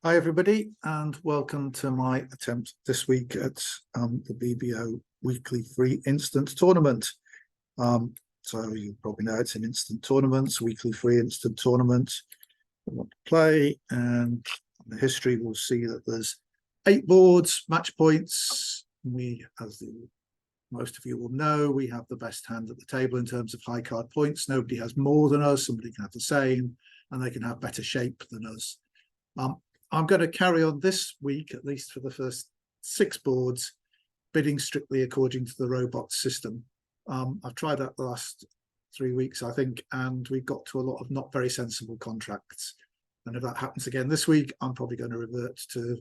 Hi everybody, and welcome to my attempt this week at the BBO weekly free instant tournament. So you probably know it's an instant tournament, weekly free instant tournament. We want to play, and the history will see that there's 8 boards, match points. As most of you will know, we have the best hand at the table in terms of high card points. Nobody has more than us, somebody can have the same, and they can have better shape than us. I'm going to carry on this week, at least for the first 6 boards, bidding strictly according to the robot system. I've tried that the last 3 weeks, I think, and we've got to a lot of not very sensible contracts. And if that happens again this week, I'm probably going to revert to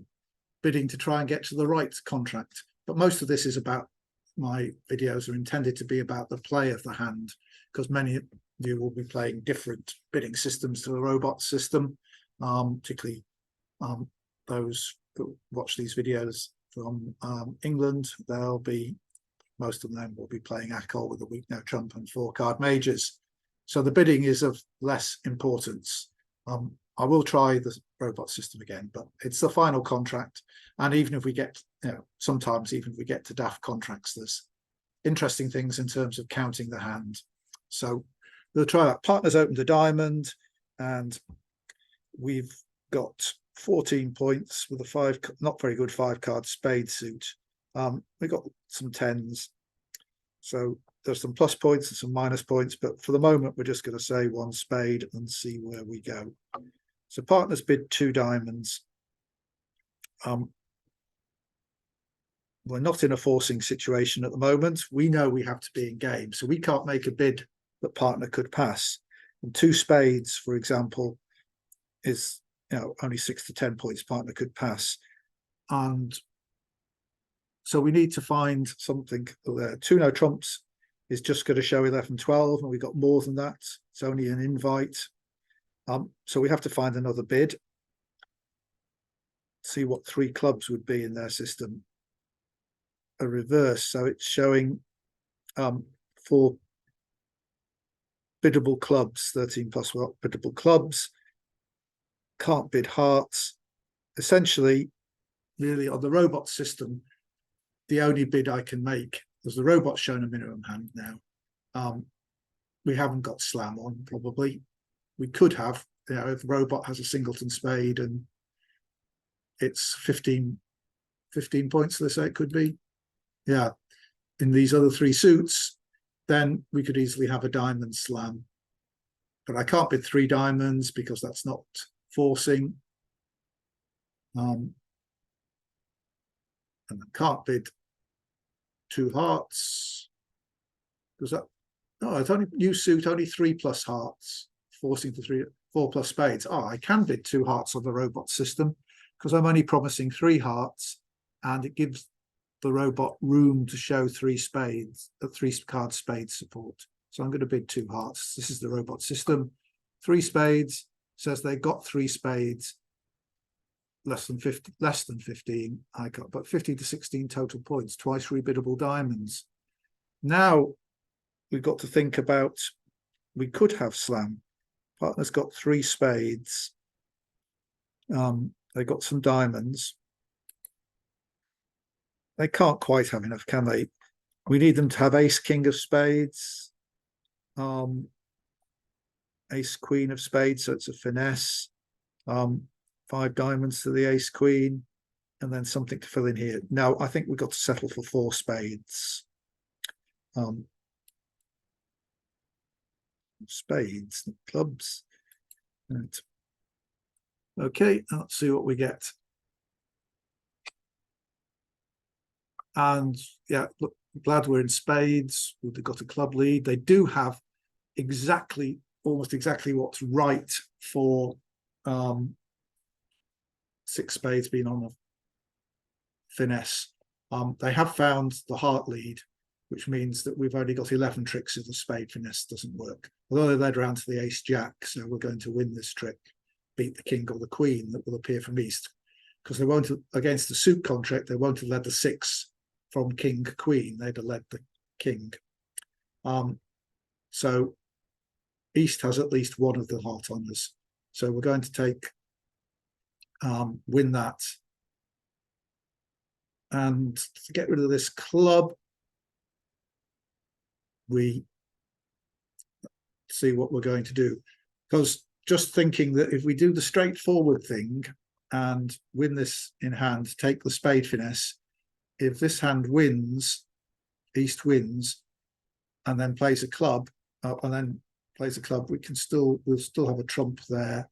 bidding to try and get to the right contract. But most of this is about, my videos are intended to be about the play of the hand, because many of you will be playing different bidding systems to the robot system, particularly those who watch these videos from England. Most of them will be playing ACOL with a weak no trump and 4-card majors. So the bidding is of less importance. I will try the robot system again, but it's the final contract. And even if we get, sometimes even if we get to daft contracts, there's interesting things in terms of counting the hand. So we'll try that. Partners opened a diamond, and we've got 14 points with a not very good 5-card spade suit. We got some 10s, so there's some plus points and some minus points, but for the moment we're just going to say 1 spade and see where we go. So partners bid 2 diamonds. We're not in a forcing situation at the moment. We know we have to be in game, so we can't make a bid that partner could pass. And 2 spades, for example, is only 6 to 10 points partner could pass. And so we need to find something there. 2 no trumps is just going to show 11, 12, and we've got more than that. It's only an invite. So we have to find another bid. See what 3 clubs would be in their system. A reverse, so it's showing 4 biddable clubs, 13 plus biddable clubs. Can't bid hearts. Essentially, really, on the robot system, the only bid I can make, because the robot's shown a minimum hand now. We haven't got slam on, probably. We could have, if the robot has a singleton spade and it's 15 points, let's say it could be. Yeah, in these other 3 suits, then we could easily have a diamond slam. But I can't bid 3 diamonds because that's not forcing. And I can't bid 2 hearts because it's only new suit, only 3 plus hearts, forcing to 4 plus spades. I can bid 2 hearts on the robot system because I'm only promising 3 hearts, and it gives the robot room to show 3 spades, 3-card spade support. So I'm going to bid 2 hearts. This is the robot system. 3 spades says they got 3 spades, less than 15 I got, but 15 to 16 total points, twice rebiddable diamonds. Now we've got to think about, we could have slam. Partner's got 3 spades. They got some diamonds. They can't quite have enough, can they? We need them to have ace king of spades, ace queen of spades, so it's a finesse. 5 diamonds to the ace queen, and then something to fill in here. Now I think we've got to settle for 4 spades. Spades, clubs. Right. Okay, let's see what we get. And yeah, look, glad we're in spades. We've got a club lead. They do have almost exactly what's right for 6 spades being on a finesse. They have found the heart lead, which means that we've only got 11 tricks if the spade finesse doesn't work. Although they led round to the ace jack, so we're going to win this trick, beat the king or the queen that will appear from east, because they won't, against the suit contract, they won't have led the 6 from king queen. They'd have led the king. So east has at least one of the heart honours. So we're going to take win that. And to get rid of this club, we see what we're going to do. Because just thinking that if we do the straightforward thing and win this in hand, take the spade finesse, if this hand wins, East wins, and then plays a club, we'll still have a trump there.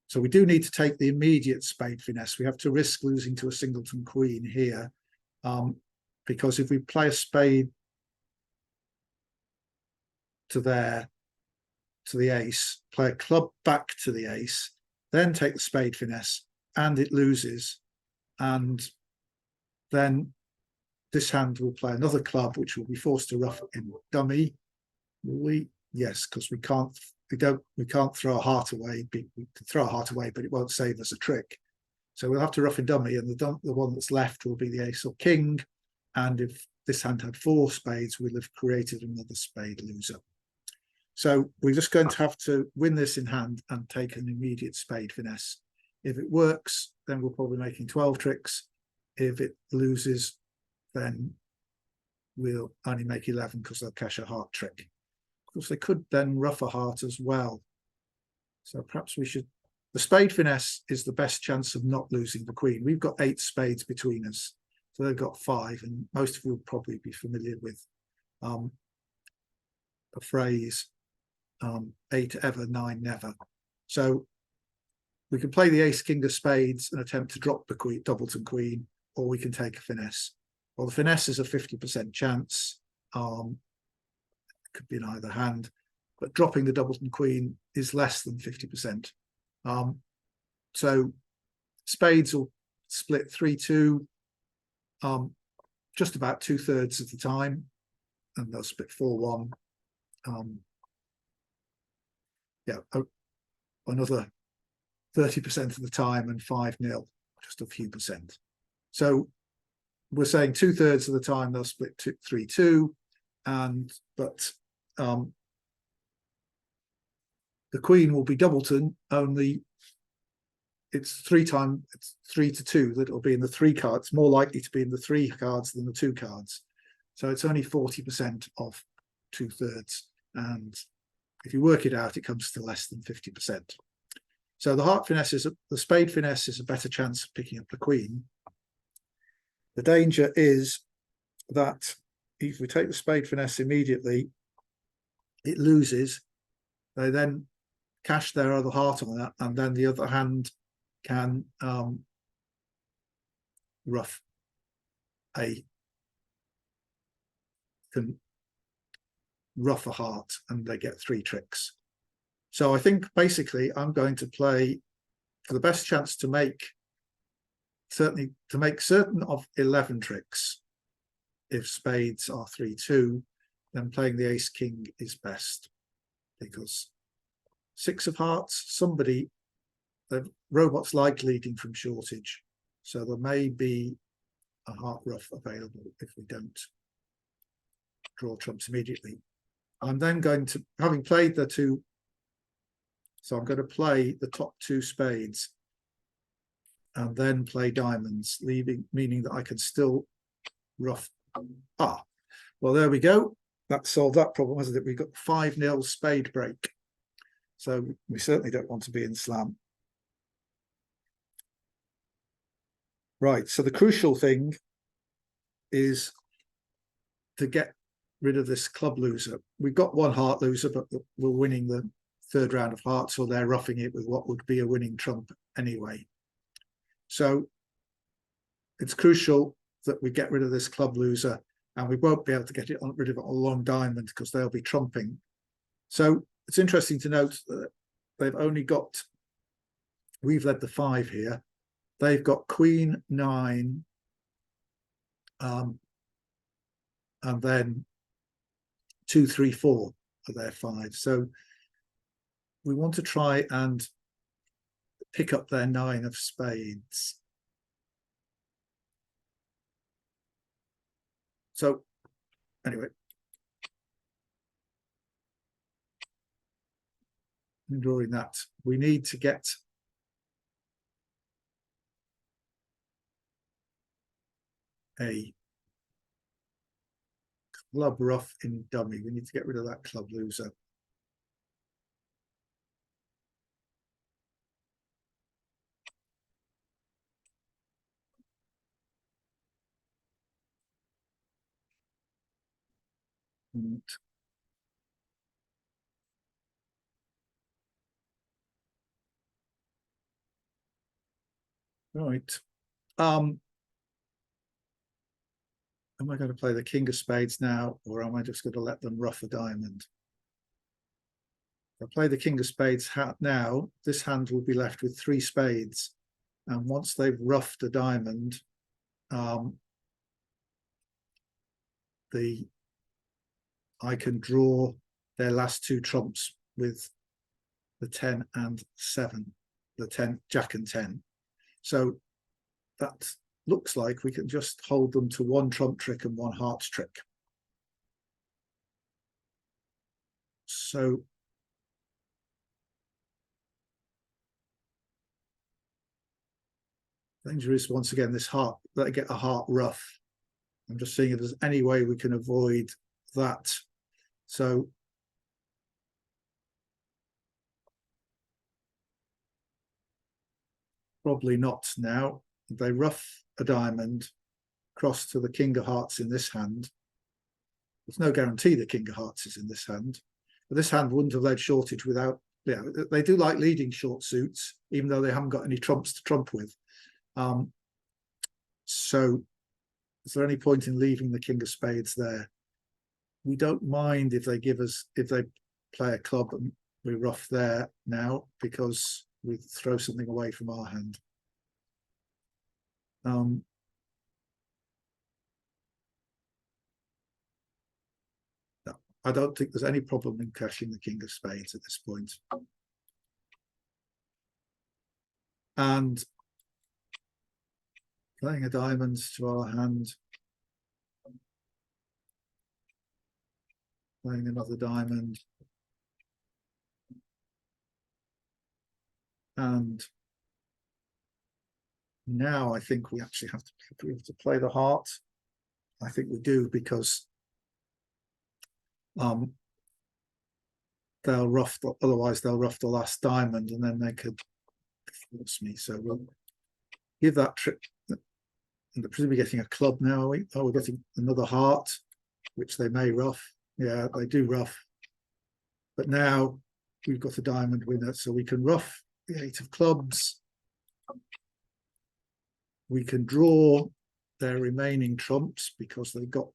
So we do need to take the immediate spade finesse. We have to risk losing to a singleton queen here, because if we play a spade to there, to the ace, play a club back to the ace, then take the spade finesse, and it loses, and then this hand will play another club, which will be forced to ruff in dummy. Yes, because we can't throw a heart away. We can throw a heart away, but it won't save us a trick. So we'll have to rough in dummy, and the one that's left will be the ace or king. And if this hand had 4 spades, we'll have created another spade loser. So we're just going to have to win this in hand and take an immediate spade finesse. If it works, then we're probably making 12 tricks. If it loses, then we'll only make 11 because they'll cash a heart trick. Of course, they could then ruff a heart as well. So perhaps we should... The spade finesse is the best chance of not losing the queen. We've got 8 spades between us. So they've got 5, and most of you will probably be familiar with the phrase 8 ever, 9 never. So we can play the ace king of spades and attempt to drop the queen, doubleton queen, or we can take a finesse. Well, the finesse is a 50% chance. It could be in either hand, but dropping the doubleton queen is less than 50%. So spades will split 3-2 just about 2/3 of the time, and they'll split 4-1. Another 30% of the time, and 5-0, just a few percent. So we're saying 2/3 of the time they'll split 3-2, but the queen will be doubleton, only it's 3-2 that it'll be in the 3 cards, more likely to be in the 3 cards than the 2 cards. So it's only 40% of 2/3, and if you work it out, it comes to less than 50%. So the spade finesse is a better chance of picking up the queen. The danger is that if we take the spade finesse immediately, it loses. They then cash their other heart on that, and then the other hand can ruff a heart, and they get 3 tricks. So I think basically I'm going to play for the best chance to make certain of 11 tricks. If spades are 3-2, then playing the ace king is best, because 6 of hearts, the robots like leading from shortage, so there may be a heart ruff available if we don't draw trumps immediately. I'm then going to, having played the 2, so I'm going to play the top 2 spades and then play diamonds, meaning that I can still ruff. Well, there we go. That solved that problem, hasn't it? We've got 5-0 spade break. So we certainly don't want to be in slam. Right, so the crucial thing is to get rid of this club loser. We've got 1 heart loser, but we're winning the 3rd round of hearts, or they're roughing it with what would be a winning trump anyway. So it's crucial that we get rid of this club loser, and we won't be able to get rid of it on long diamond because they'll be trumping. So it's interesting to note that they've only got, we've led the 5 here. They've got queen 9, and then 2, 3, 4 are their 5. So we want to try and pick up their 9 of spades. So anyway, in drawing that. We need to get a club rough in dummy. We need to get rid of that club loser. And right. Am I going to play the king of spades now, or am I just going to let them rough a diamond? If I play the king of spades now, this hand will be left with 3 spades. And once they've roughed a diamond, I can draw their last 2 trumps with the 10 and 7, the 10, jack and 10. So that looks like we can just hold them to 1 trump trick and 1 hearts trick. So danger is once again this heart, let it get a heart rough. I'm just seeing if there's any way we can avoid that. So probably not now. If they rough a diamond, cross to the king of hearts in this hand. There's no guarantee the king of hearts is in this hand. But this hand wouldn't have led shortage without, yeah, they do like leading short suits, even though they haven't got any trumps to trump with. So is there any point in leaving the king of spades there? We don't mind if they play a club and we rough there now, because we throw something away from our hand. No, I don't think there's any problem in cashing the king of spades at this point. And playing a diamond to our hand, playing another diamond, and now I think we actually have to play the heart. I think we do, because they'll rough, otherwise they'll rough the last diamond and then they could force me. So we'll give that trick. And they're presumably getting a club now, are we? Oh, we're getting another heart, which they may rough. Yeah, they do rough. But now we've got a diamond winner, so we can rough the 8 of clubs. We can draw their remaining trumps because they got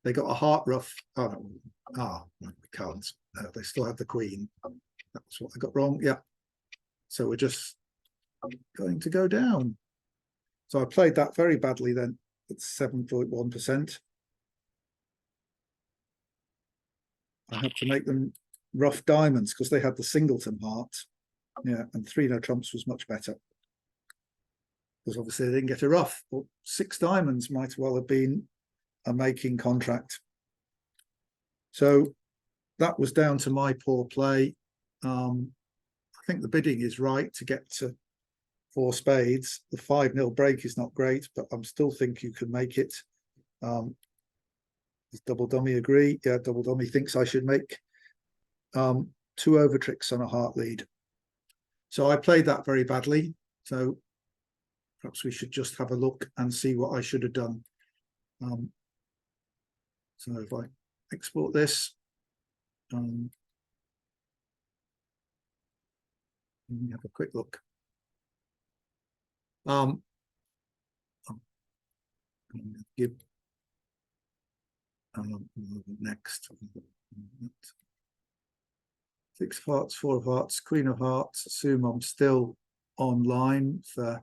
a heart rough. Oh, no, we can't. They still have the queen. That's what I got wrong. Yeah. So we're just going to go down. So I played that very badly then. It's 7.1%. I have to make them rough diamonds because they had the singleton heart. Yeah, and 3 no trumps was much better. Because obviously they didn't get a rough. But 6 diamonds might well have been a making contract. So that was down to my poor play. I think the bidding is right to get to 4 spades. The 5-0 break is not great, but I still think you can make it. Does Double Dummy agree? Yeah, Double Dummy thinks I should make 2 over tricks on a heart lead. So I played that very badly. So perhaps we should just have a look and see what I should have done. So if I export this, let me have a quick look. I'm going to give next 6 of hearts, 4 of hearts, queen of hearts. Assume I'm still online for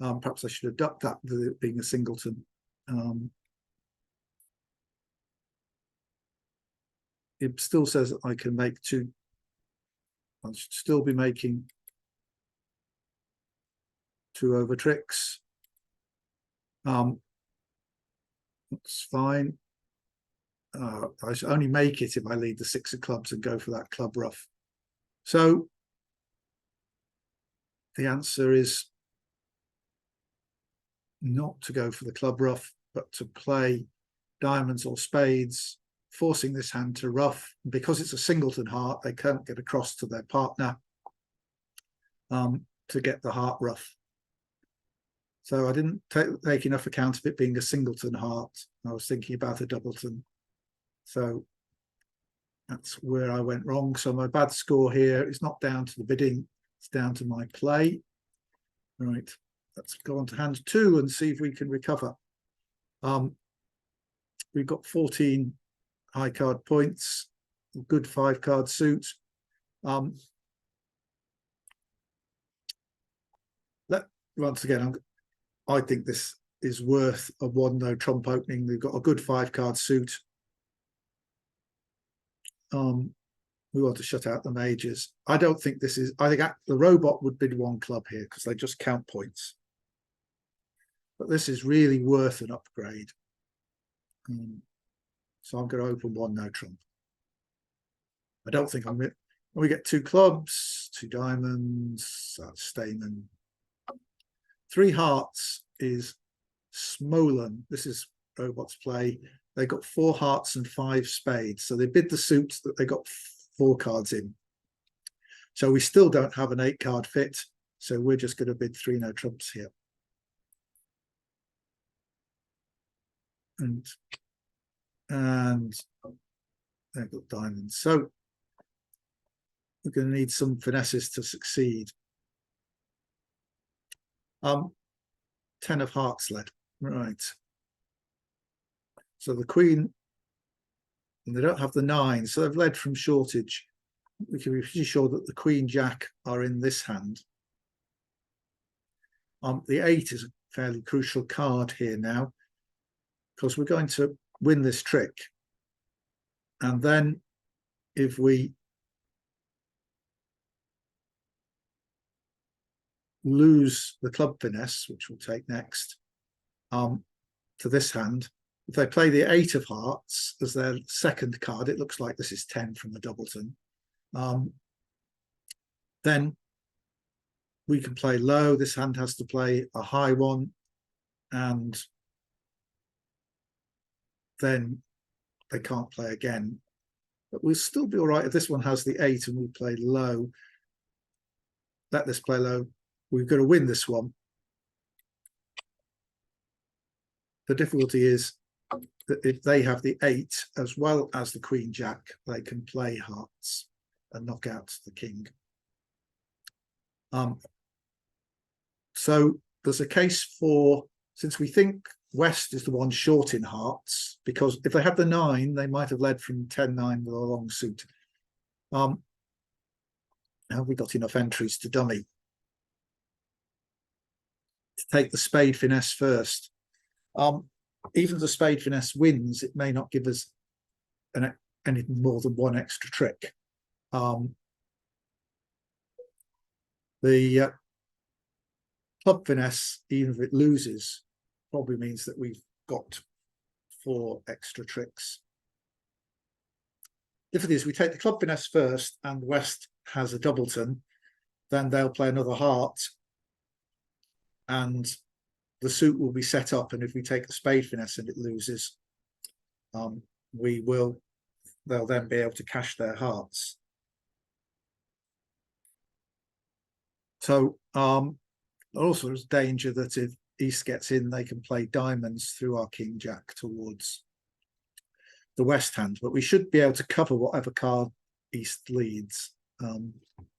perhaps I should have ducked that being a singleton. It still says I can make 2. I should still be making 2 over tricks. That's fine. I should only make it if I lead the 6 of clubs and go for that club rough. So the answer is not to go for the club ruff, but to play diamonds or spades, forcing this hand to ruff. Because it's a singleton heart, they can't get across to their partner to get the heart ruff. So I didn't take enough account of it being a singleton heart. I was thinking about a doubleton. So that's where I went wrong. So my bad score here is not down to the bidding, it's down to my play. Right, let's go on to hand 2 and see if we can recover. We've got 14 high card points, a good 5-card suit. Once again, I think this is worth a 1-no trump opening. They've got a good 5-card suit. We want to shut out the majors. I don't think this is, I think the robot would bid 1 club here because they just count points. But this is really worth an upgrade. So I'm going to open 1-no trump. I don't think I'm, we get 2 clubs, 2 diamonds, Stamen. 3 hearts is Smolan. This is robot's play. They got 4 hearts and 5 spades. So they bid the suits that they got 4 cards in. So we still don't have an 8-card fit. So we're just going to bid 3 no trumps here. And they've got diamonds. So we're going to need some finesses to succeed. 10 of hearts led. Right. So the queen, and they don't have the 9, so they've led from shortage. We can be pretty sure that the queen jack are in this hand. The 8 is a fairly crucial card here now, because we're going to win this trick. And then if we lose the club finesse, which we'll take next, to this hand, if they play the 8 of hearts as their second card, it looks like this is 10 from the doubleton, then we can play low. This hand has to play a high one, and then they can't play again. But we'll still be all right if this one has the 8 and we play low. Let this play low. We've got to win this one. The difficulty is that if they have the 8 as well as the queen jack, they can play hearts and knock out the king. So there's a case for, since we think West is the one short in hearts, because if they had the 9, they might have led from 10-9 with a long suit. Have we got enough entries to dummy? To take the spade finesse first. Even if the spade finesse wins, it may not give us anything more than 1 extra trick. The club finesse, even if it loses, probably means that we've got 4 extra tricks. If it is, we take the club finesse first and West has a doubleton, then they'll play another heart and the suit will be set up. And if we take the spade finesse and it loses, they'll then be able to cash their hearts. So also there's danger that if East gets in, they can play diamonds through our king jack towards the West hand, but we should be able to cover whatever card East leads, and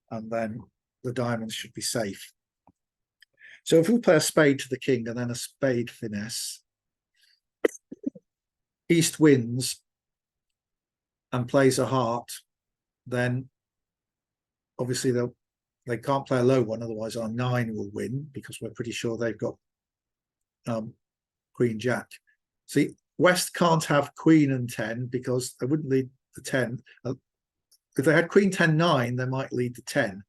then the diamonds should be safe. So if we play a spade to the king and then a spade finesse, East wins and plays a heart, then obviously they can't play a low one, otherwise our 9 will win, because we're pretty sure they've got queen jack. See, West can't have queen and 10 because they wouldn't lead the 10. If they had queen 10-9, they might lead the 10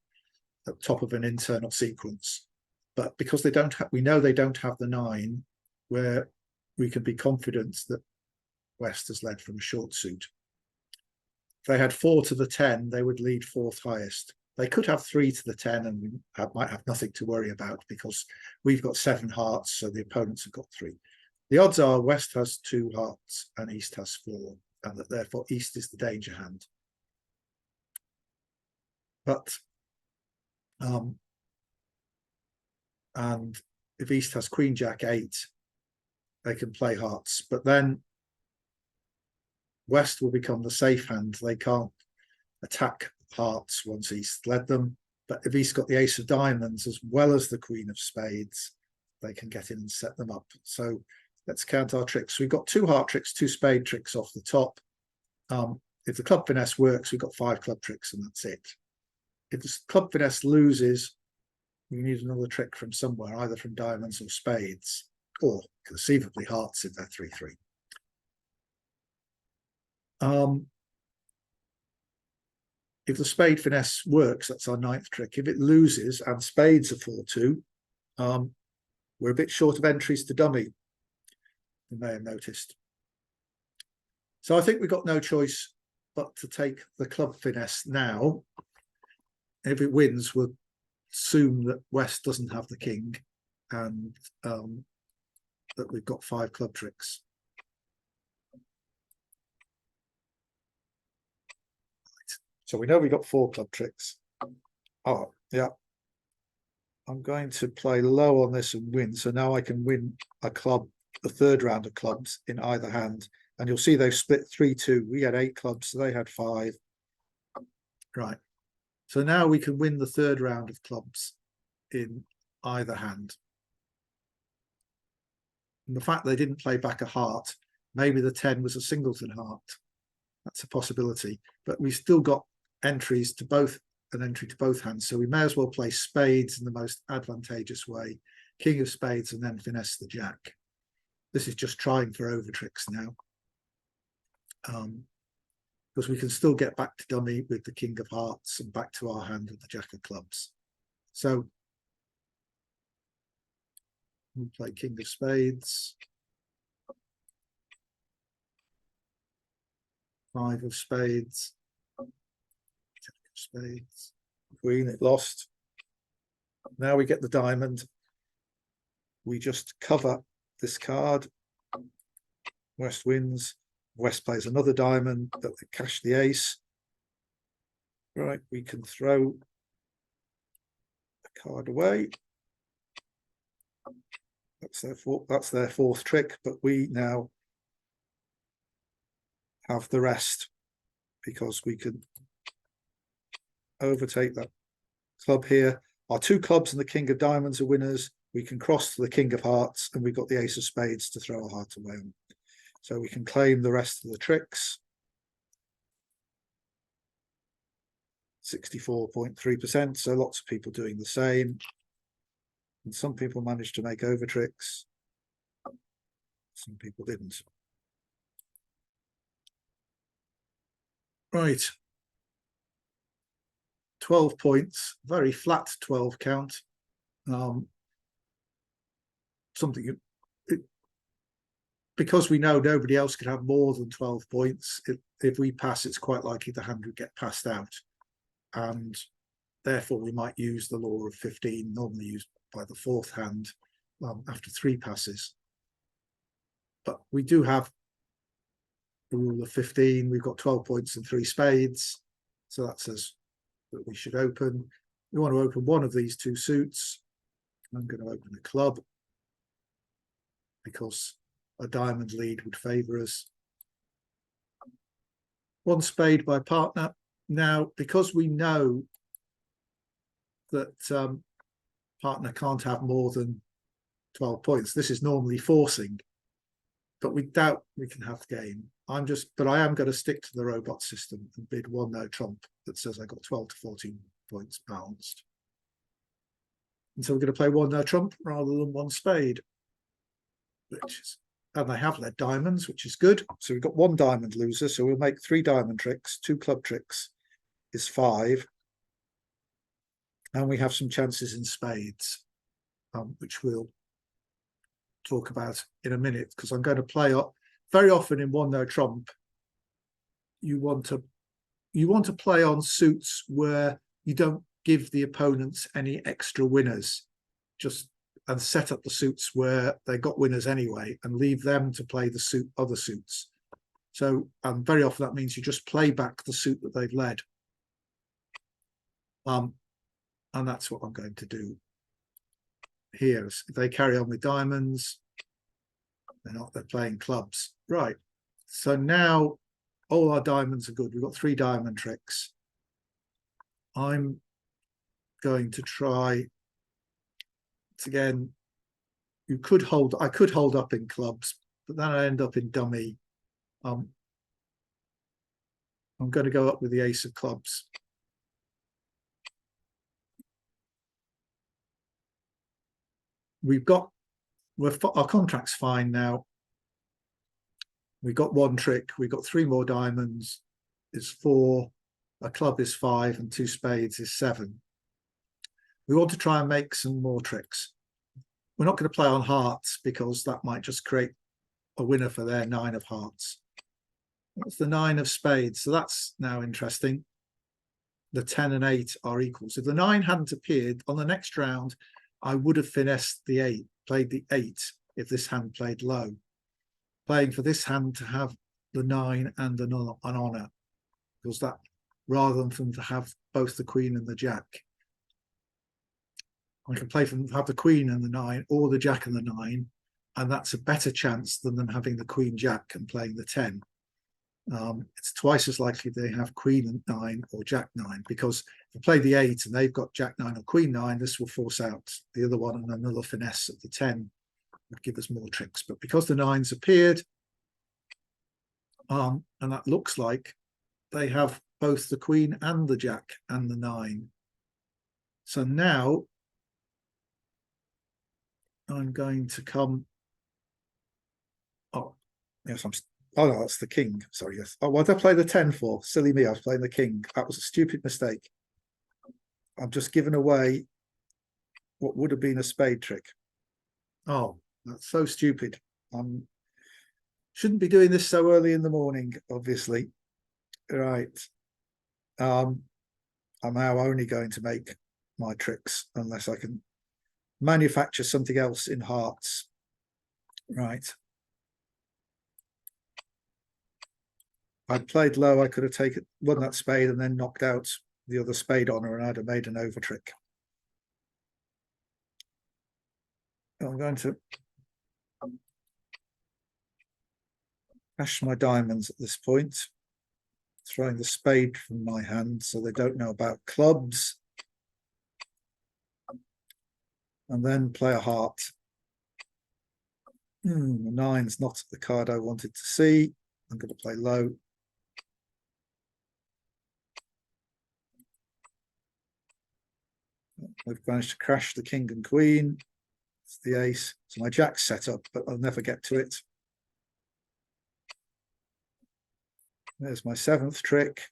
at the top of an internal sequence. But because they don't have, we know they don't have the 9, where we can be confident that West has led from a short suit. If they had 4 to the 10, they would lead 4th highest. They could have 3 to the 10 and we might have nothing to worry about because we've got 7 hearts, so the opponents have got 3. The odds are West has 2 hearts and East has 4, and that therefore East is the danger hand. But and if East has Queen Jack 8, they can play hearts, but then West will become the safe hand. They can't attack hearts once East led them, but if East got the ace of diamonds as well as the queen of spades, they can get in and set them up. So let's count our tricks. We've got 2 heart tricks, 2 spade tricks off the top. If the club finesse works, we've got 5 club tricks and that's it. If the club finesse loses, we need another trick from somewhere, either from diamonds or spades, or conceivably hearts if they're 3-3. If the spade finesse works, that's our 9th trick. If it loses and spades are 4-2, we're a bit short of entries to dummy, you may have noticed. So I think we've got no choice but to take the club finesse now. If it wins, we'll assume that West doesn't have the king and that we've got 5 club tricks. So we know we got 4 club tricks. Oh, yeah. I'm going to play low on this and win. So now I can win a club, the 3rd round of clubs in either hand. And you'll see they've split 3-2. We had 8 clubs, so they had 5. Right. So now we can win the 3rd round of clubs in either hand. And the fact they didn't play back a heart, maybe the 10 was a singleton heart. That's a possibility. But we've still got entries to both, an entry to both hands, so we may as well play spades in the most advantageous way, king of spades, and then finesse the jack. This is just trying for over tricks now, because we can still get back to dummy with the king of hearts and back to our hand with the jack of clubs. So we'll play king of spades, 5 of spades, spades, queen, it lost. Now we get the diamond. We just cover this card. West wins. West plays another diamond, but they cash the ace. Right, we can throw the card away. That's their 4th trick, but we now have the rest because we can overtake that club here. Our 2 clubs and the king of diamonds are winners. We can cross to the king of hearts and we've got the ace of spades to throw a heart away on. So we can claim the rest of the tricks. 64.3%, so lots of people doing the same. And some people managed to make over tricks. Some people didn't. Right. 12 points, very flat 12 count. Because we know nobody else could have more than 12 points, if we pass, it's quite likely the hand would get passed out. And therefore we might use the law of 15, normally used by the 4th hand, after 3 passes. But we do have the rule of 15. We've got 12 points and 3 spades. So that says that we should open. We want to open one of these 2 suits. I'm going to open a club because a diamond lead would favour us. 1 spade by partner. Now, because we know that partner can't have more than 12 points, this is normally forcing, but we doubt we can have the game. But I am going to stick to the robot system and bid 1 no trump that says I got 12 to 14 points balanced. And so we're going to play 1 no trump rather than 1 spade, and they have led diamonds, which is good. So we've got 1 diamond loser, so we'll make 3 diamond tricks. 2 club tricks is 5. And we have some chances in spades, which we'll talk about in a minute, because I'm going to play up very often in 1 no trump. You want to play on suits where you don't give the opponents any extra winners, just and set up the suits where they got winners anyway and leave them to play the other suits. So very often that means you just play back the suit that they've led. And that's what I'm going to do here. If they carry on with diamonds, they're playing clubs. Right. So now all our diamonds are good. We've got 3 diamond tricks. I'm going to try again. I could hold up in clubs, but then I end up in dummy. I'm going to go up with the ace of clubs. Our contract's fine now. We've got 1 trick. We've got 3 more diamonds. It's 4. A club is 5, and 2 spades is 7. We want to try and make some more tricks. We're not going to play on hearts because that might just create a winner for their 9 of hearts. That's the 9 of spades. So that's now interesting. The 10 and 8 are equals. If the 9 hadn't appeared on the next round, I would have finessed the 8, played the 8 if this hand played low. Playing for this hand to have the 9 and an honor, because that, rather than to have both the queen and the jack. I can play for them to have the queen and the 9 or the jack and the 9, and that's a better chance than them having the queen jack and playing the 10. It's twice as likely they have queen and 9 or jack 9, because if they play the 8 and they've got jack 9 or queen 9, this will force out the other one, and another finesse of the 10 would give us more tricks. But because the 9's appeared, and that looks like they have both the queen and the jack and the 9. So now I'm going to come. Oh, yes, oh no, that's the king. Sorry, yes. Oh, what did I play the 10 for? Silly me, I was playing the king. That was a stupid mistake. I've just given away what would have been a spade trick. Oh, that's so stupid. Shouldn't be doing this so early in the morning, obviously. Right. I'm now only going to make my tricks unless I can manufacture something else in hearts. Right. I played low. I could have won that spade and then knocked out the other spade honor, and I'd have made an over trick. I'm going to cash my diamonds at this point, throwing the spade from my hand so they don't know about clubs, and then play a heart. The 9's not the card I wanted to see. I'm going to play low. I've managed to crash the king and queen. It's the ace. So my jack's set up, but I'll never get to it. There's my 7th trick.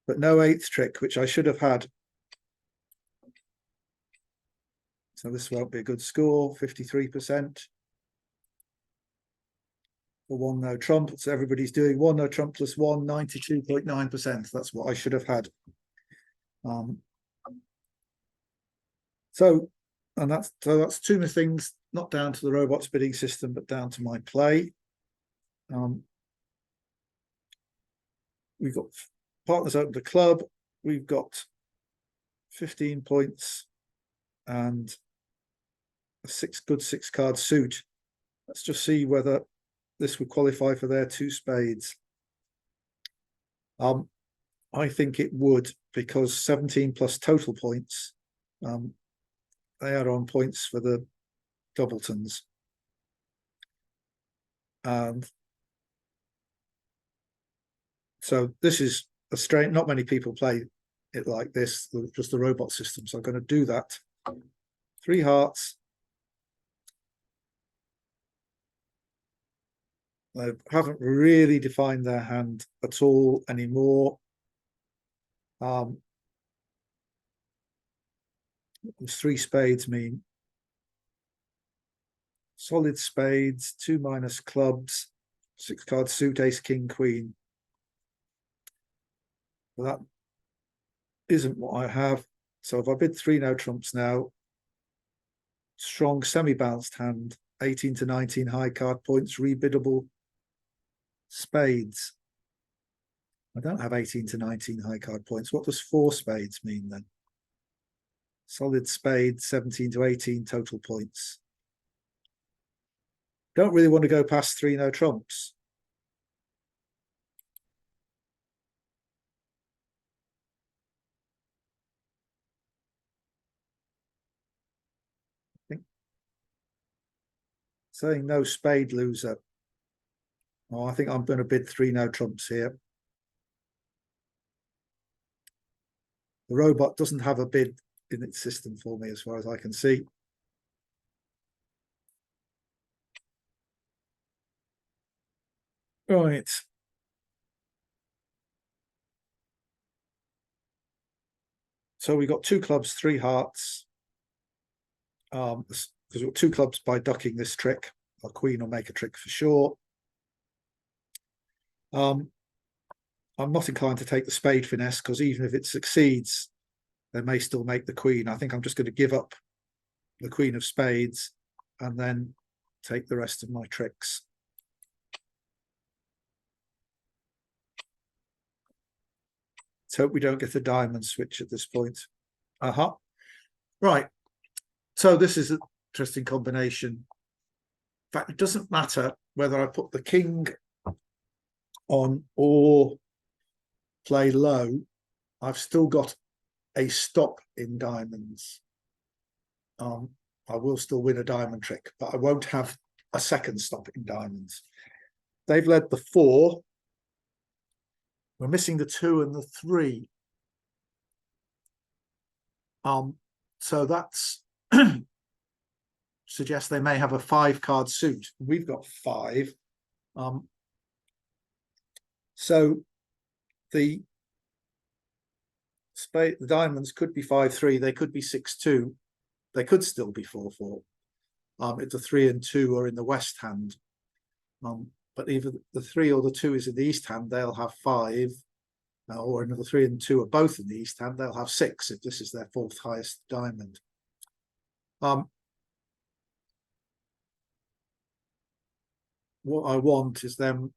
But no 8th trick, which I should have had. So this won't be a good score, 53%. For 1 no trump. So everybody's doing 1 no trump plus 1, 92.9%. That's what I should have had. So that's 2 things, not down to the robots bidding system, but down to my play. We've got partners open the club. We've got 15 points and a 6 card suit. Let's just see whether this would qualify for their 2 spades. I think it would, because 17 plus total points. They are on points for the doubletons. And so this is a strange, not many people play it like this, just the robot system. So I'm going to do that. 3 hearts. They haven't really defined their hand at all anymore. What does 3 spades mean? Solid spades, 2 minus clubs, 6 card suit, ace, king, queen. Well, that isn't what I have. So if I bid 3 no trumps now, strong semi-balanced hand, 18 to 19 high card points, rebiddable spades. I don't have 18 to 19 high card points. What does 4 spades mean then? Solid spade, 17 to 18 total points. Don't really want to go past 3 no trumps. I think saying no spade loser. Oh, I think I'm going to bid 3 no trumps here. The robot doesn't have a bid in its system for me as far as I can see. Right. So we got 2 clubs, 3 hearts. Because we've got 2 clubs by ducking this trick. A queen will make a trick for sure. I'm not inclined to take the spade finesse because even if it succeeds, they may still make the queen. I think I'm just going to give up the queen of spades and then take the rest of my tricks. Let's hope we don't get a diamond switch at this point. Right. So this is an interesting combination. In fact, it doesn't matter whether I put the king on or play low. I've still got a stop in diamonds. I will still win a diamond trick, but I won't have a second stop in diamonds. They've led the 4. We're missing the 2 and the 3. So that's suggests they may have a 5 card suit. We've got 5. So the diamonds could be 5-3. They could be 6-2. They could still be 4-4. If the 3 and 2 are in the west hand. But either the 3 or the 2 is in the east hand, they'll have 5. Or another 3 and 2 are both in the east hand, they'll have 6 if this is their 4th highest diamond. What I want is them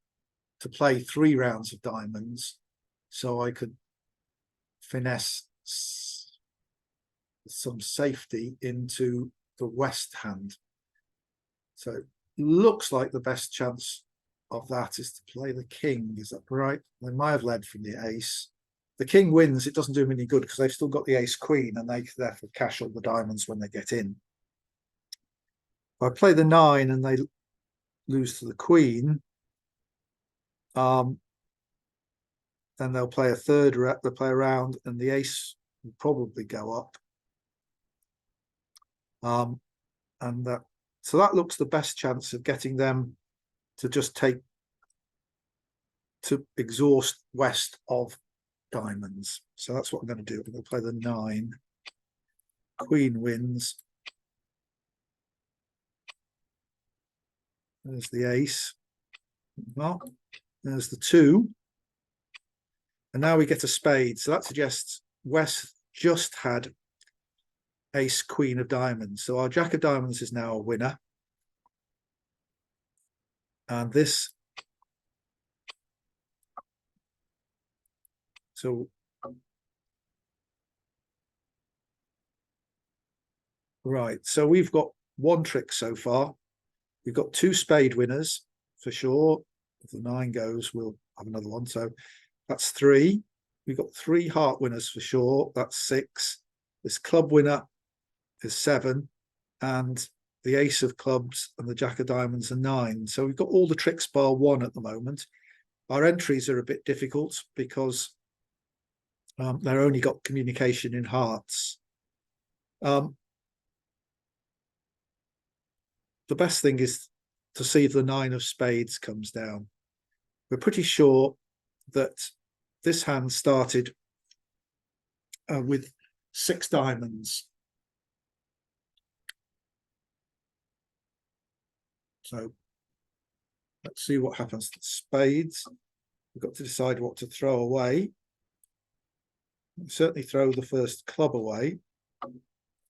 to play 3 rounds of diamonds so I could finesse some safety into the west hand. So it looks like the best chance of that is to play the king. Is that right? They might have led from the ace. The king wins. It doesn't do them any good because they've still got the ace queen and they therefore cash all the diamonds when they get in. If I play the 9 and they lose to the queen, then they'll play a third. They'll play a round and the ace will probably go up. And that, so that looks the best chance of getting them to just to exhaust west of diamonds. So that's what I'm going to do. I'm going to play the 9. Queen wins. There's the ace. Well, there's the 2. And now we get a spade. So that suggests west just had ace queen of diamonds. So our jack of diamonds is now a winner. And this, so right, so we've got 1 trick so far. We've got 2 spade winners for sure. If the 9 goes, we'll have another one. So that's 3. We've got 3 heart winners for sure. That's 6. This club winner is 7. And the ace of clubs and the jack of diamonds are 9. So we've got all the tricks bar 1 at the moment. Our entries are a bit difficult because they're only got communication in hearts. The best thing is to see if the 9 of spades comes down. We're pretty sure that this hand started with 6 diamonds. So Let's see what happens to the spades. We've got to decide what to throw away. We'll certainly throw the first club away.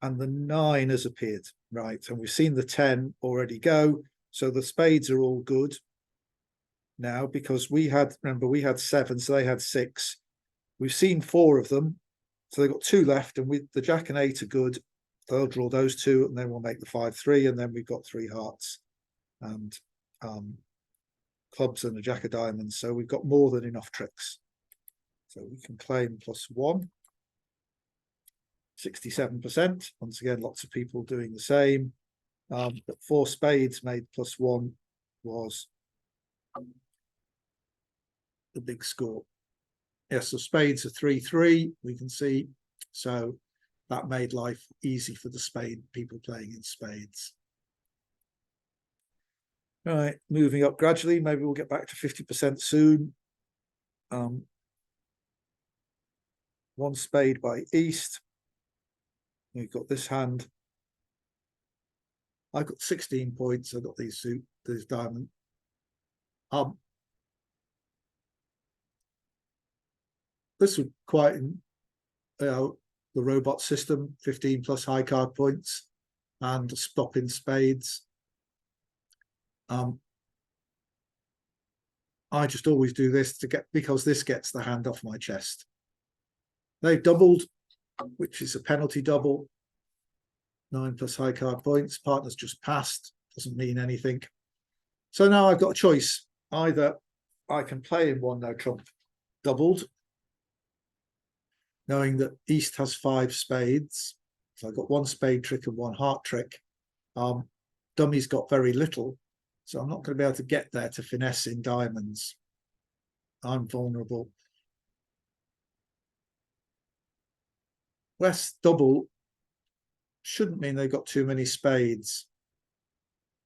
And the 9 has appeared. Right, and we've seen the 10 already go. So the spades are all good now, because we had 7, so they had 6. We've seen 4 of them. So they've got 2 left, and the Jack and 8 are good. They'll draw those 2, and then we'll make the 5-3, and then we've got 3 hearts and clubs and a Jack of diamonds. So we've got more than enough tricks. So we can claim +1. 67%. Once again, lots of people doing the same. But 4 spades made +1 was the big score. Yes, so spades are 3-3, we can see. So that made life easy for the spade people playing in spades. All right, moving up gradually. Maybe we'll get back to 50% soon. 1 spade by East. We've got this hand. I got 16 points. I got these diamond. This was quite, the robot system, 15 plus high card points and stop in spades. I just always do this because this gets the hand off my chest. They've doubled, which is a penalty double. 9 plus high card points. Partner's just passed. Doesn't mean anything. So now I've got a choice. Either I can play in 1 no trump doubled, knowing that East has 5 spades. So I've got 1 spade trick and 1 heart trick. Dummy's got very little, so I'm not going to be able to get there to finesse in diamonds. I'm vulnerable. West double shouldn't mean they've got too many spades.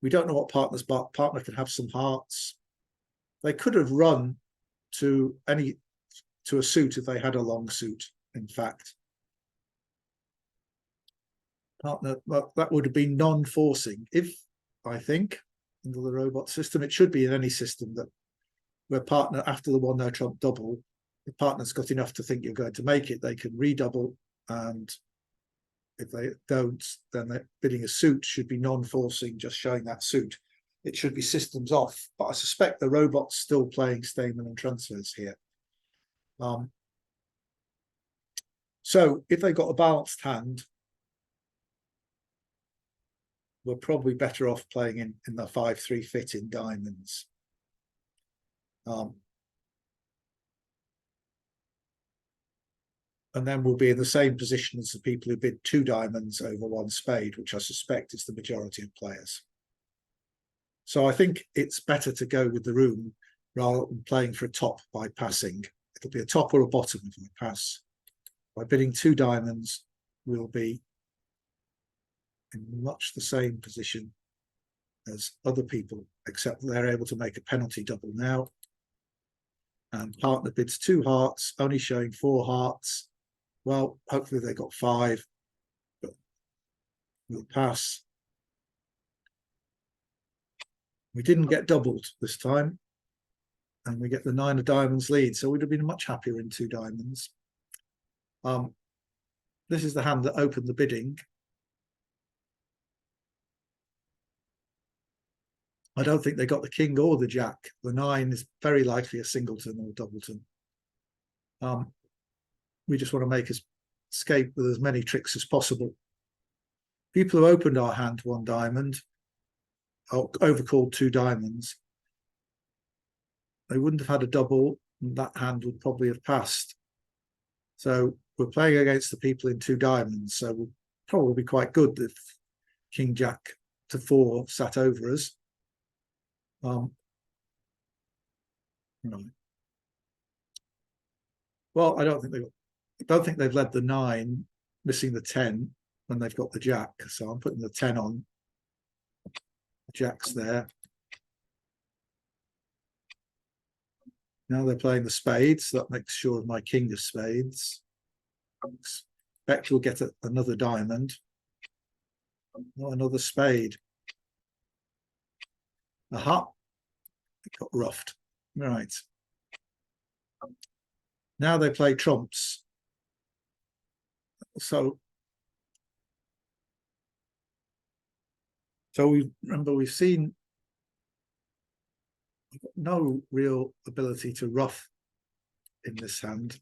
We don't know what partner can have some hearts. They could have run to a suit if they had a long suit, in fact. Partner, well, that would have been non-forcing. If, I think, under the robot system, it should be in any system that where partner, after the 1 no trump double, the partner's got enough to think you're going to make it, they can redouble, and if they don't, then they're bidding a suit should be non-forcing, just showing that suit. It should be systems off, but I suspect the robot's still playing Stayman and transfers here. So if they got a balanced hand, we're probably better off playing in the 5-3 fit in diamonds. And then we'll be in the same position as the people who bid 2 diamonds over 1 spade, which I suspect is the majority of players. So I think it's better to go with the room rather than playing for a top by passing. It'll be a top or a bottom if I pass. By bidding 2 diamonds, we'll be in much the same position as other people, except they're able to make a penalty double now. And partner bids 2 hearts, only showing 4 hearts. Well, hopefully they got 5, but we'll pass. We didn't get doubled this time, and we get the 9 of diamonds lead, so we'd have been much happier in 2 diamonds. This is the hand that opened the bidding. I don't think they got the king or the jack. The 9 is very likely a singleton or doubleton. We just want to make us escape with as many tricks as possible. People who opened our hand 1 diamond, or overcalled 2 diamonds, they wouldn't have had a double, and that hand would probably have passed. So we're playing against the people in 2 diamonds, so we'll probably be quite good if king jack to 4 sat over us. Well, I don't think they've led the 9, missing the 10 when they've got the jack. So I'm putting the 10 on. The jack's there. Now they're playing the spades. So that makes sure of my king of spades. Expect we'll get another diamond. Not another spade. Aha. It got roughed. Right. Now they play trumps. So we've seen no real ability to rough in this hand.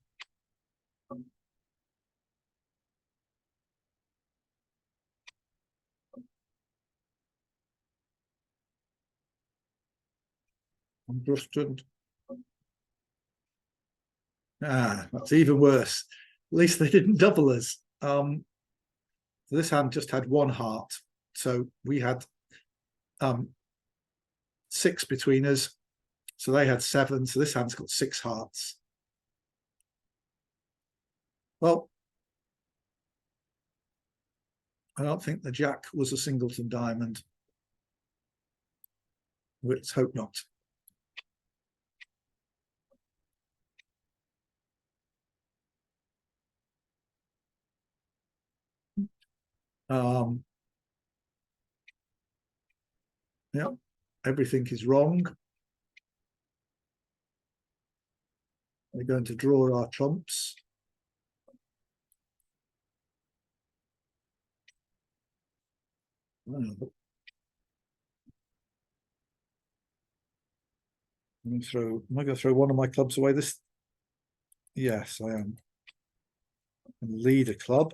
That's even worse. At least they didn't double us. This hand just had one heart, so we had 6 between us. So they had 7. So this hand's got 6 hearts. Well, I don't think the jack was a singleton diamond. Let's hope not. Yeah, everything is wrong. We're going to draw our trumps. I'm going to throw. Am I going to throw one of my clubs away? This. Yes, I am. Lead a club.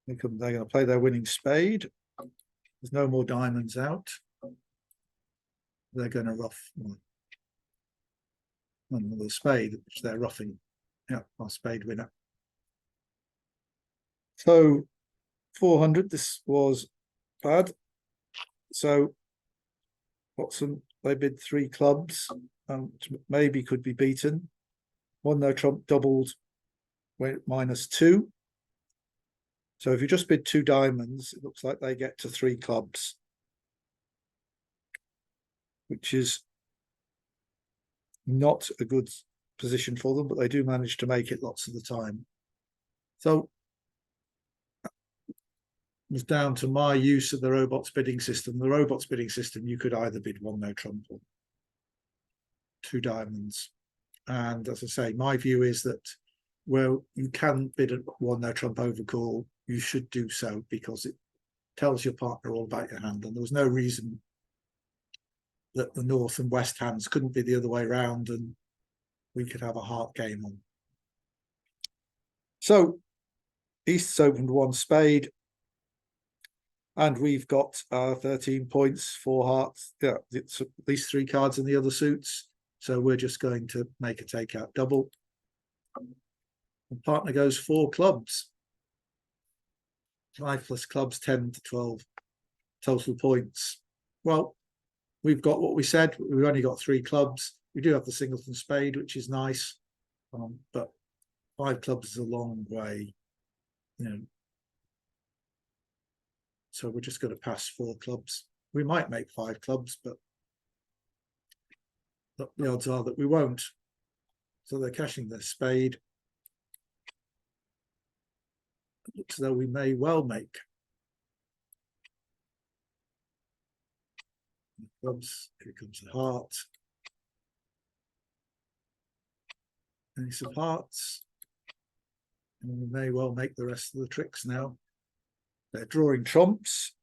They're going to play their winning spade. There's no more diamonds out. They're going to rough the spade, which they're roughing. Yeah, our spade winner. So 400. This was bad. So Watson, they bid 3 clubs, maybe could be beaten. One no trump doubled, went -2. So if you just bid 2 diamonds, it looks like they get to 3 clubs, which is not a good position for them, but they do manage to make it lots of the time. So it's down to my use of the robots bidding system. The robots bidding system, you could either bid 1 no trump or 2 diamonds. And as I say, my view is that where you can bid a 1 no trump overcall, you should do so, because it tells your partner all about your hand. And there was no reason that the north and west hands couldn't be the other way around and we could have a heart game on. So East's opened 1 spade, and we've got 13 points, 4 hearts. Yeah, it's at least 3 cards in the other suits. So we're just going to make a takeout double. The partner goes 4 clubs. 5 plus clubs, 10 to 12 total points. Well, we've got what we said. We've only got 3 clubs. We do have the singleton spade, which is nice, but 5 clubs is a long way, you know. So we're just going to pass 4 clubs. We might make 5 clubs, but the odds are that we won't. So they're cashing their spade. It looks as though we may well make clubs. Here comes the heart. Ace of hearts. And we may well make the rest of the tricks now. They're drawing trumps.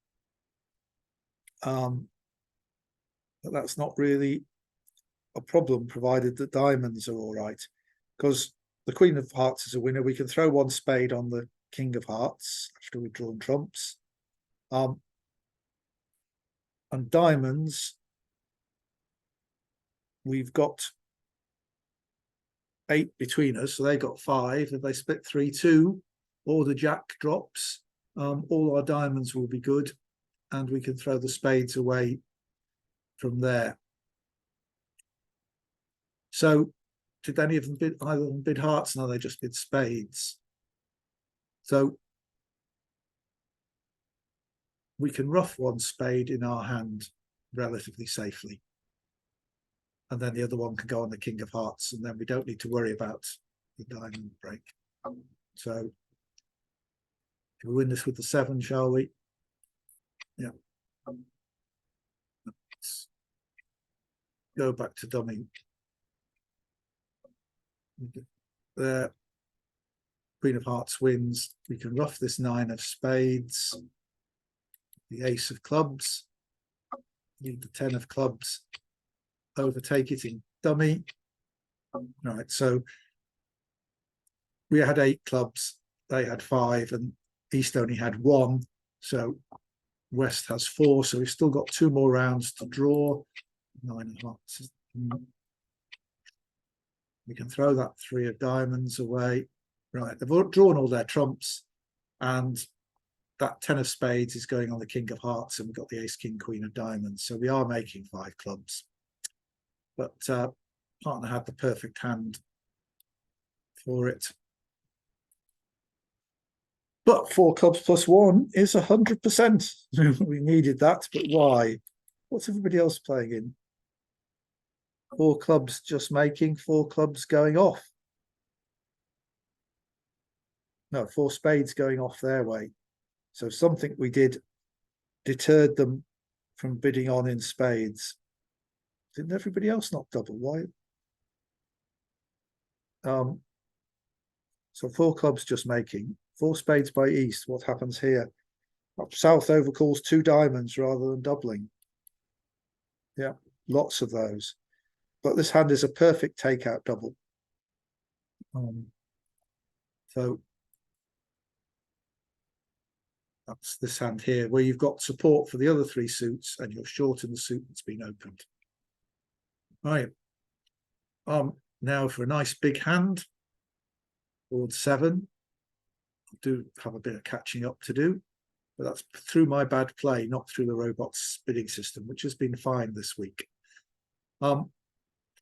But that's not really a problem, provided that diamonds are all right. Because the Queen of Hearts is a winner. We can throw 1 spade on the King of Hearts after we've drawn trumps. And diamonds, we've got 8 between us, so they got 5. If they split 3-2, or the jack drops, all our diamonds will be good, and we can throw the spades away from there. So did any of them bid, either of them bid hearts? No, they just bid spades. So we can rough 1 spade in our hand relatively safely. And then the other one can go on the King of Hearts, and then we don't need to worry about the diamond break. So we win this with the 7, shall we? Yeah. Let's go back to dummy. There. Queen of Hearts wins. We can ruff this 9 of spades. The ace of clubs. Need the 10 of clubs. Overtake it in dummy. Right, so we had 8 clubs. They had 5, and East only had 1. So West has 4. So we've still got 2 more rounds to draw. 9 of hearts. We can throw that 3 of diamonds away. Right, they've drawn all their trumps, and that 10 of spades is going on the king of hearts, and we've got the ace, king, queen of diamonds. So we are making 5 clubs. But partner had the perfect hand for it. But 4 clubs plus 1 is 100%. We needed that, but why? What's everybody else playing in? 4 clubs just making, 4 clubs going off. No, 4 spades going off their way. So something we did deterred them from bidding on in spades. Didn't everybody else not double? Why? So 4 clubs just making, 4 spades by East. What happens here? Up South overcalls 2 diamonds rather than doubling. Yeah, lots of those. But this hand is a perfect takeout double. So that's this hand here, where you've got support for the other 3 suits, and you're short in the suit that's been opened. Right. Now for a nice big hand, board 7. I do have a bit of catching up to do, but that's through my bad play, not through the robot's bidding system, which has been fine this week.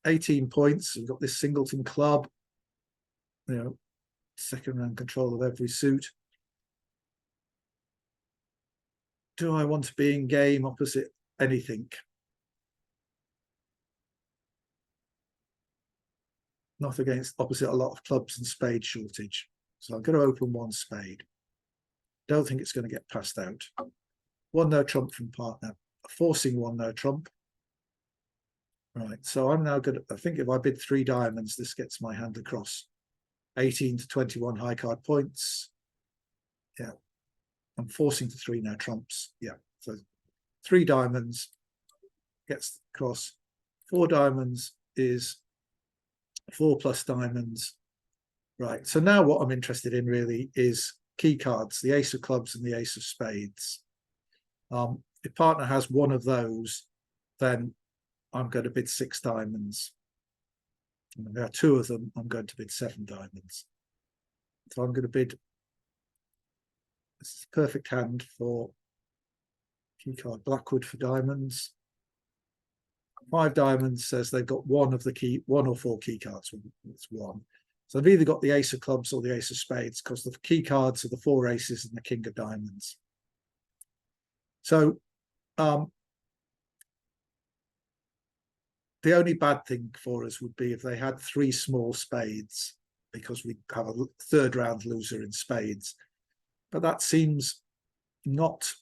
18 points. We've got this singleton club, you know, second round control of every suit. Do I want to be in game opposite anything? Not against opposite a lot of clubs and spade shortage. So I'm going to open 1 spade. Don't think it's going to get passed out. 1 no trump from partner. Forcing 1 no trump. Right, so I'm now going to, I think if I bid 3 diamonds, this gets my hand across. 18 to 21 high card points. Yeah. I'm forcing to 3 no trumps. Yeah. So 3 diamonds gets across. 4 diamonds is 4 plus diamonds. Right. So now what I'm interested in really is key cards, the ace of clubs and the ace of spades. If partner has 1 of those, then I'm going to bid 6 diamonds. And if there are 2 of them, I'm going to bid 7 diamonds. So I'm going to bid. This is a perfect hand for key card Blackwood for diamonds. 5 diamonds says they've got 1 of the key, 1 or 4 key cards. It's 1. So I've either got the ace of clubs or the ace of spades, because the key cards are the 4 aces and the king of diamonds. So the only bad thing for us would be if they had 3 small spades, because we have a 3rd round loser in spades. But that seems not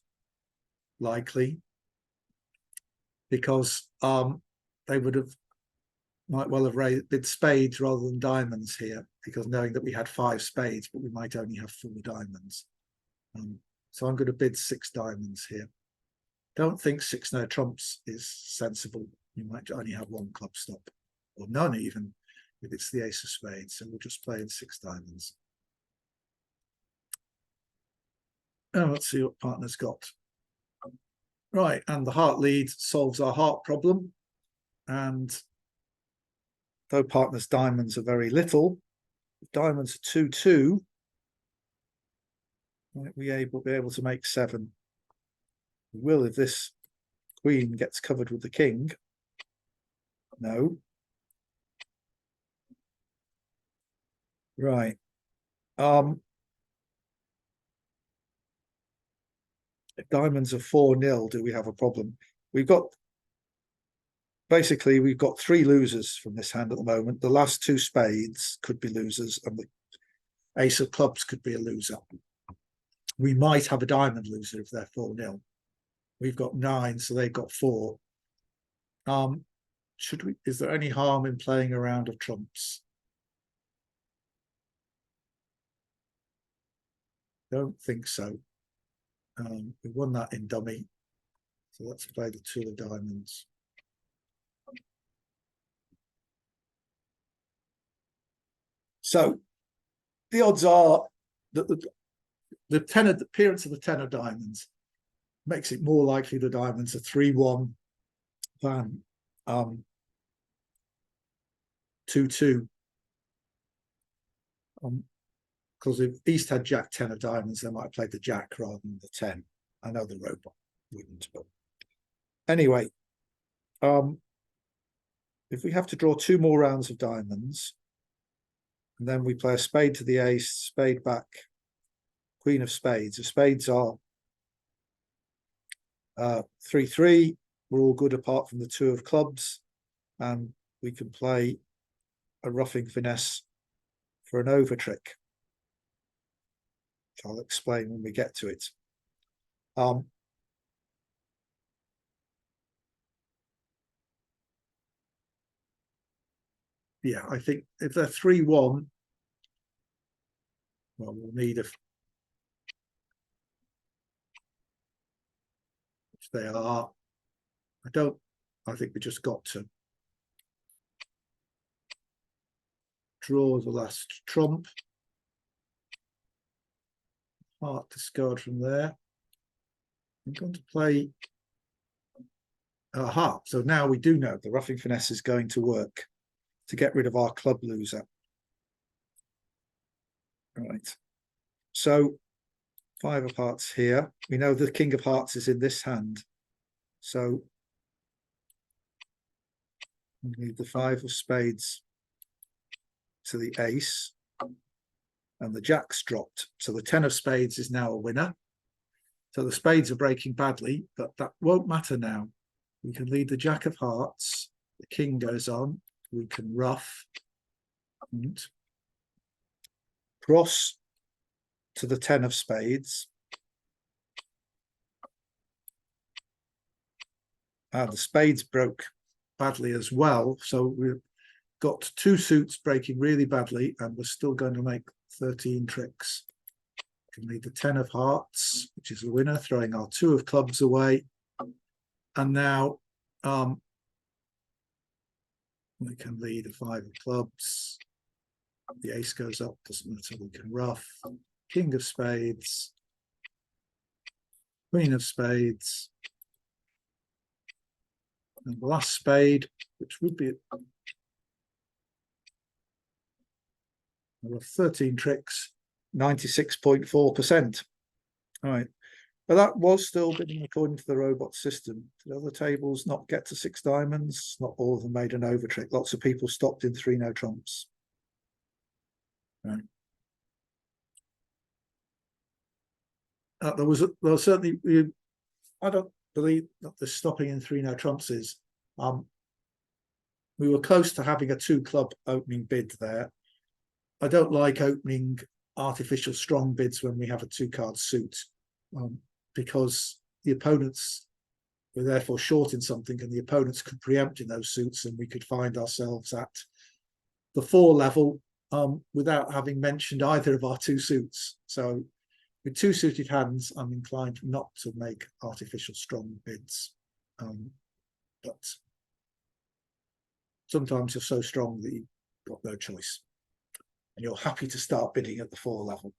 likely, because they would have might well have bid spades rather than diamonds here, because knowing that we had 5 spades, but we might only have 4 diamonds. So I'm going to bid 6 diamonds here. Don't think 6 no trumps is sensible. You might only have 1 club stop, or none even, if it's the ace of spades. So we'll just play in 6 diamonds. Now let's see what partner's got. Right, and the heart lead solves our heart problem. And though partner's diamonds are very little, if diamonds are 2-2, might we be able to make 7? We will if this queen gets covered with the king. No. Right. If diamonds are 4-0, do we have a problem? We've got 3 losers from this hand at the moment. The last 2 spades could be losers, and Ace of clubs could be a loser. We might have a diamond loser if they're 4-0. We've got 9, so they've got 4. Should we? Is there any harm in playing a round of trumps? Don't think so. We won that in dummy, so let's play the 2 of diamonds. So the odds are that the appearance of the 10 of diamonds makes it more likely the diamonds are 3-1 than 2-2. Because if East had Jack 10 of diamonds, they might have played the Jack rather than the 10. I know the robot wouldn't, but anyway, if we have to draw 2 more rounds of diamonds, and then we play a spade to the ace, spade back, queen of spades. The spades are 3-3. We're all good apart from the 2 of clubs, and we can play a roughing finesse for an over trick. I'll explain when we get to it. Yeah, I think if they're 3-1, well, we'll need a. If they are, I think we just got to draw the last trump. Heart discard from there. I'm going to play a heart. So now we do know the roughing finesse is going to work to get rid of our club loser. Right. So 5 of hearts here. We know the king of hearts is in this hand. So we need the 5 of spades to the ace. And the jack's dropped. So the 10 of spades is now a winner. So the spades are breaking badly, but that won't matter now. We can lead the jack of hearts. The king goes on. We can rough and cross to the 10 of spades. The spades broke badly as well. So we've got 2 suits breaking really badly, and we're still going to make 13 tricks. We can lead the 10 of hearts, which is a winner, throwing our 2 of clubs away. And now we can lead a 5 of clubs. The ace goes up, doesn't matter, we can rough. King of spades, queen of spades, and the last spade, which would be 13 tricks, 96.4%. All right, but that was still bidding according to the robot system. Did other tables not get to 6 diamonds? Not all of them made an over trick. Lots of people stopped in 3 no trumps. Right. There was certainly, I don't believe that the stopping in 3 no trumps is. We were close to having a 2 club opening bid there. I don't like opening artificial strong bids when we have a 2 card suit, because the opponents were therefore short in something, and the opponents could preempt in those suits, and we could find ourselves at the 4 level without having mentioned either of our 2 suits. So with 2 suited hands, I'm inclined not to make artificial strong bids. But sometimes you're so strong that you've got no choice, and you're happy to start bidding at the 4 level.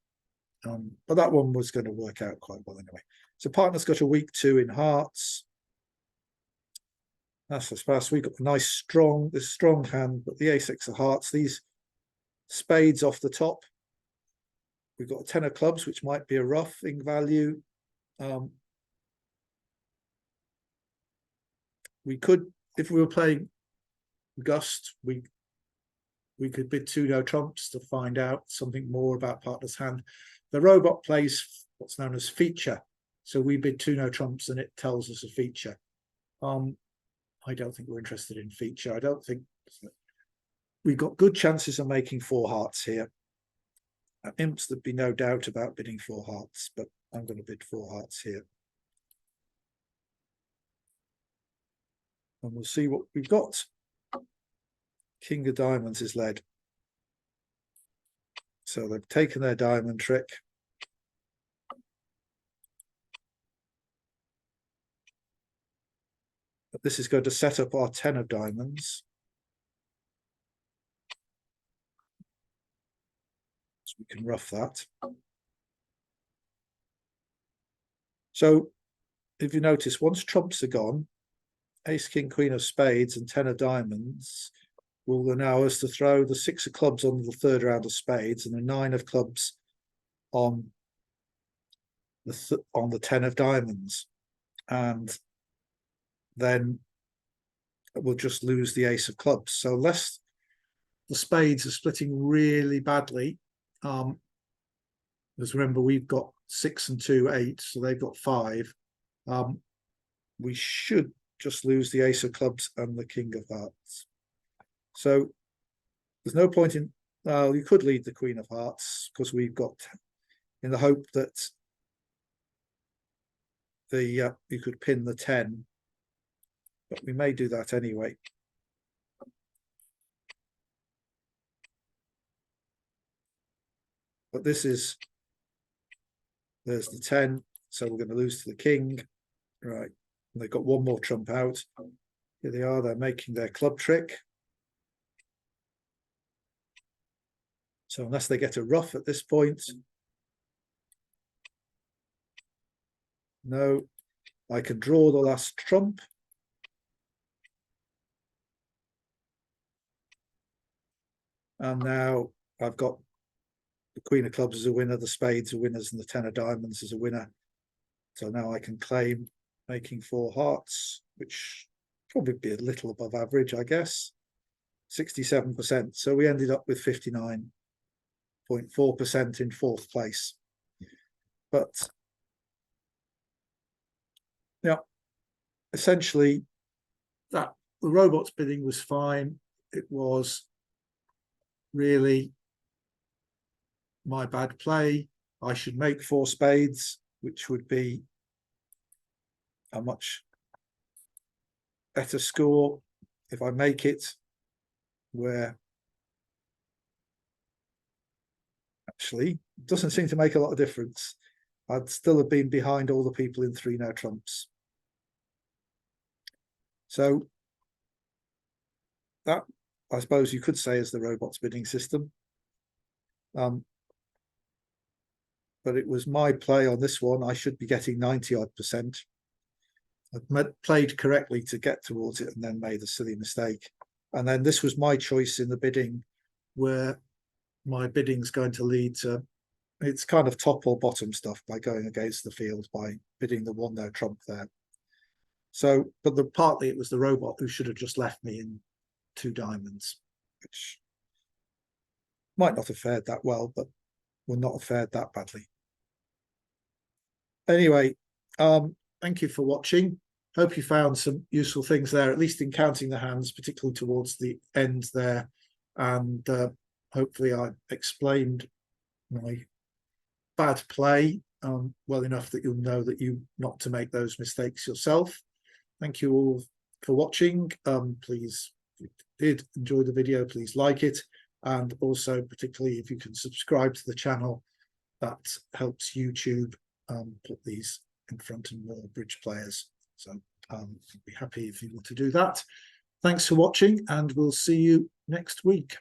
But that one was going to work out quite well anyway. So partner's got a weak 2 in hearts. That's the pass. We've got a nice strong hand, but the a6 of hearts, these spades off the top. We've got a 10 of clubs, which might be a roughing value. We could, if we were playing Gust, we could bid 2 no trumps to find out something more about partner's hand. The robot plays what's known as feature. So we bid 2 no trumps and it tells us a feature. I don't think we're interested in feature. I don't think we've got good chances of making 4 hearts here. Imps, there'd be no doubt about bidding 4 hearts, but I'm going to bid 4 hearts here. And we'll see what we've got. King of diamonds is led. So they've taken their diamond trick. But this is going to set up our 10 of diamonds. So we can rough that. So if you notice, once trumps are gone, ace, king, queen of spades and 10 of diamonds will allow us to throw the 6 of clubs on the 3rd round of spades and the 9 of clubs on the 10 of diamonds. And then we'll just lose the ace of clubs. So unless the spades are splitting really badly, because remember we've got 6 and 2, 8, so they've got 5. We should just lose the ace of clubs and the king of hearts. So there's no point in, you could lead the queen of hearts because we've got, in the hope that you could pin the 10, but we may do that anyway. But this is, there's the 10, so we're going to lose to the king. Right, and they've got one more trump out. Here they are, they're making their club trick. So unless they get a ruff at this point, no, I can draw the last trump. And now I've got the queen of clubs as a winner, the spades are winners, and the 10 of diamonds as a winner. So now I can claim making 4 hearts, which probably be a little above average, I guess. 67%. So we ended up with 59.4% in 4th place. But yeah, essentially that the robots bidding was fine. It was really my bad play. I should make 4 spades, which would be a much better score if I make it, where actually it doesn't seem to make a lot of difference. I'd still have been behind all the people in 3 no trumps. So that, I suppose you could say, is the robots bidding system. But it was my play on this one. I should be getting 90-odd%. I've played correctly to get towards it and then made a silly mistake. And then this was my choice in the bidding, where my bidding's going to lead to, it's kind of top or bottom stuff by going against the field by bidding the 1 no trump there. So, but partly it was the robot who should have just left me in 2 diamonds, which might not have fared that well, but will not have fared that badly. Anyway, thank you for watching. Hope you found some useful things there, at least in counting the hands, particularly towards the end there. And hopefully I explained my bad play well enough that you'll know that you not to make those mistakes yourself. Thank you all for watching. Please, if you did enjoy the video, please like it. And also, particularly if you can subscribe to the channel, that helps YouTube put these in front of more bridge players. So I'd be happy if you want to do that. Thanks for watching, and we'll see you next week.